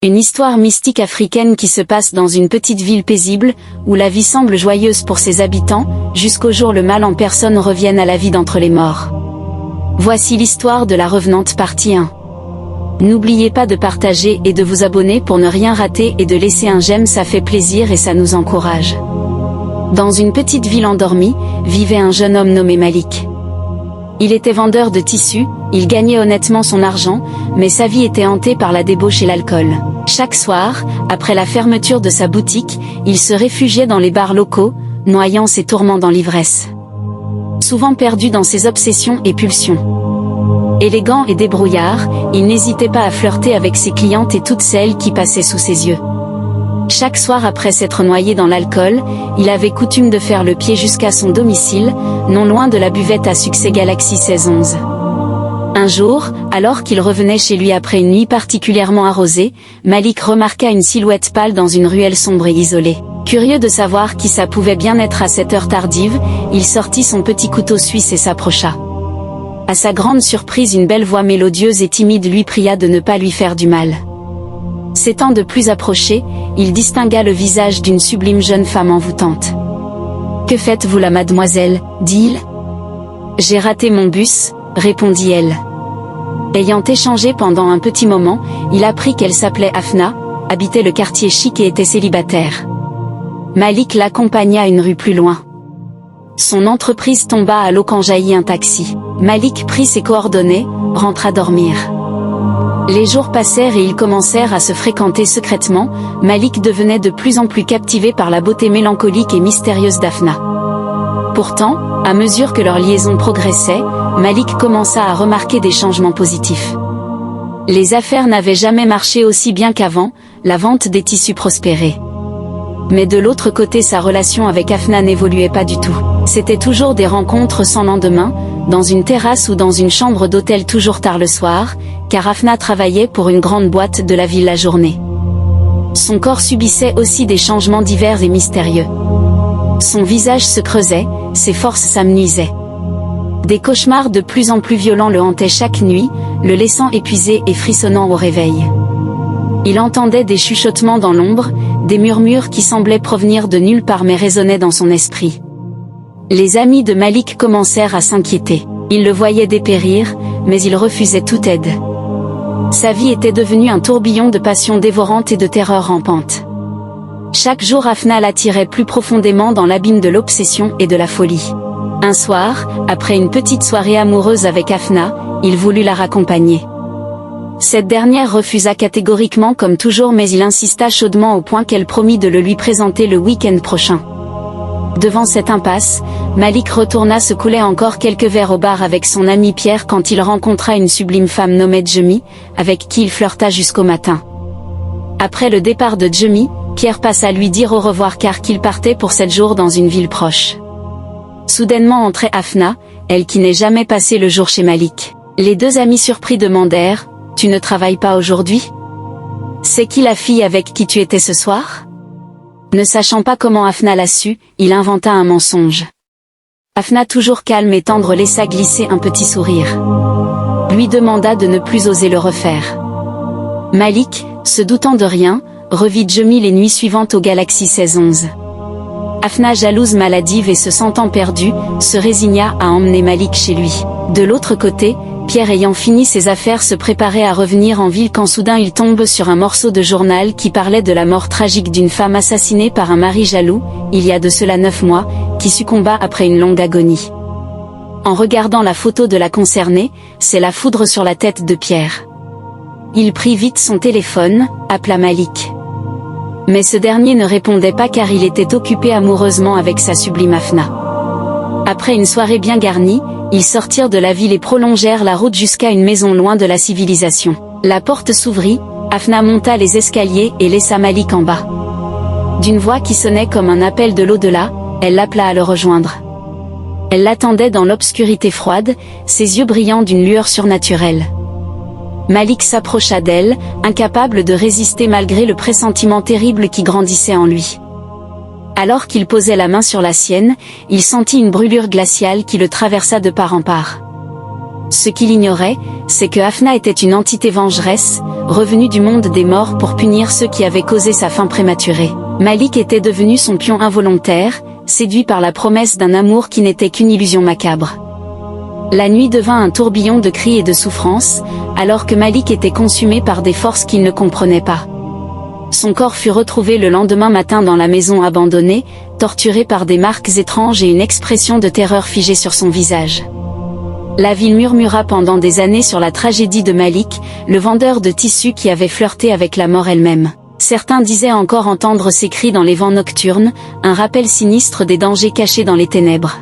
Une histoire mystique africaine qui se passe dans une petite ville paisible, où la vie semble joyeuse pour ses habitants, jusqu'au jour le mal en personne revienne à la vie d'entre les morts. Voici l'histoire de la revenante partie 1. N'oubliez pas de partager et de vous abonner pour ne rien rater et de laisser un j'aime, ça fait plaisir et ça nous encourage. Dans une petite ville endormie, vivait un jeune homme nommé Malik. Il était vendeur de tissus, il gagnait honnêtement son argent, mais sa vie était hantée par la débauche et l'alcool. Chaque soir, après la fermeture de sa boutique, il se réfugiait dans les bars locaux, noyant ses tourments dans l'ivresse. Souvent perdu dans ses obsessions et pulsions. Élégant et débrouillard, il n'hésitait pas à flirter avec ses clientes et toutes celles qui passaient sous ses yeux. Chaque soir après s'être noyé dans l'alcool, il avait coutume de faire le pied jusqu'à son domicile, non loin de la buvette à succès Galaxy 1611. Un jour, alors qu'il revenait chez lui après une nuit particulièrement arrosée, Malik remarqua une silhouette pâle dans une ruelle sombre et isolée. Curieux de savoir qui ça pouvait bien être à cette heure tardive, il sortit son petit couteau suisse et s'approcha. À sa grande surprise, une belle voix mélodieuse et timide lui pria de ne pas lui faire du mal. S'étant de plus approché, il distingua le visage d'une sublime jeune femme envoûtante. « Que faites-vous là, mademoiselle » dit-il. « J'ai raté mon bus » répondit-elle. Ayant échangé pendant un petit moment, il apprit qu'elle s'appelait Afna, habitait le quartier chic et était célibataire. Malik l'accompagna une rue plus loin. Son entreprise tomba à l'eau quand jaillit un taxi. Malik prit ses coordonnées, rentra dormir. Les jours passèrent et ils commencèrent à se fréquenter secrètement. Malik devenait de plus en plus captivé par la beauté mélancolique et mystérieuse d'Afna. Pourtant, à mesure que leur liaison progressait, Malik commença à remarquer des changements positifs. Les affaires n'avaient jamais marché aussi bien qu'avant, la vente des tissus prospérait. Mais de l'autre côté, sa relation avec Afna n'évoluait pas du tout. C'était toujours des rencontres sans lendemain, dans une terrasse ou dans une chambre d'hôtel toujours tard le soir, car Afna travaillait pour une grande boîte de la ville la journée. Son corps subissait aussi des changements divers et mystérieux. Son visage se creusait, ses forces s'amenuisaient. Des cauchemars de plus en plus violents le hantaient chaque nuit, le laissant épuisé et frissonnant au réveil. Il entendait des chuchotements dans l'ombre, des murmures qui semblaient provenir de nulle part mais résonnaient dans son esprit. Les amis de Malik commencèrent à s'inquiéter. Ils le voyaient dépérir, mais il refusait toute aide. Sa vie était devenue un tourbillon de passions dévorantes et de terreurs rampantes. Chaque jour Afna l'attirait plus profondément dans l'abîme de l'obsession et de la folie. Un soir, après une petite soirée amoureuse avec Afna, il voulut la raccompagner. Cette dernière refusa catégoriquement comme toujours, mais il insista chaudement au point qu'elle promit de le lui présenter le week-end prochain. Devant cette impasse, Malik retourna se couler encore quelques verres au bar avec son ami Pierre quand il rencontra une sublime femme nommée Djemi, avec qui il flirta jusqu'au matin. Après le départ de Djemi, Pierre passa lui dire au revoir car qu'il partait pour 7 jours dans une ville proche. Soudainement entrait Afna, elle qui n'est jamais passé le jour chez Malik. Les deux amis surpris demandèrent « Tu ne travailles pas aujourd'hui ? C'est qui la fille avec qui tu étais ce soir ?» Ne sachant pas comment Afna l'a su, il inventa un mensonge. Afna, toujours calme et tendre, laissa glisser un petit sourire. Lui demanda de ne plus oser le refaire. Malik, se doutant de rien, revit Djemi les nuits suivantes au Galaxy 1611. Afna, jalouse, maladive et se sentant perdue, se résigna à emmener Malik chez lui. De l'autre côté, Pierre, ayant fini ses affaires, se préparait à revenir en ville quand soudain il tombe sur un morceau de journal qui parlait de la mort tragique d'une femme assassinée par un mari jaloux, il y a de cela 9 mois, qui succomba après une longue agonie. En regardant la photo de la concernée, c'est la foudre sur la tête de Pierre. Il prit vite son téléphone, appela Malik. Mais ce dernier ne répondait pas car il était occupé amoureusement avec sa sublime Afna. Après une soirée bien garnie, ils sortirent de la ville et prolongèrent la route jusqu'à une maison loin de la civilisation. La porte s'ouvrit, Afna monta les escaliers et laissa Malik en bas. D'une voix qui sonnait comme un appel de l'au-delà, elle l'appela à le rejoindre. Elle l'attendait dans l'obscurité froide, ses yeux brillant d'une lueur surnaturelle. Malik s'approcha d'elle, incapable de résister malgré le pressentiment terrible qui grandissait en lui. Alors qu'il posait la main sur la sienne, il sentit une brûlure glaciale qui le traversa de part en part. Ce qu'il ignorait, c'est que Hafna était une entité vengeresse, revenue du monde des morts pour punir ceux qui avaient causé sa fin prématurée. Malik était devenu son pion involontaire, séduit par la promesse d'un amour qui n'était qu'une illusion macabre. La nuit devint un tourbillon de cris et de souffrances, alors que Malik était consumé par des forces qu'il ne comprenait pas. Son corps fut retrouvé le lendemain matin dans la maison abandonnée, torturé par des marques étranges et une expression de terreur figée sur son visage. La ville murmura pendant des années sur la tragédie de Malik, le vendeur de tissus qui avait flirté avec la mort elle-même. Certains disaient encore entendre ses cris dans les vents nocturnes, un rappel sinistre des dangers cachés dans les ténèbres.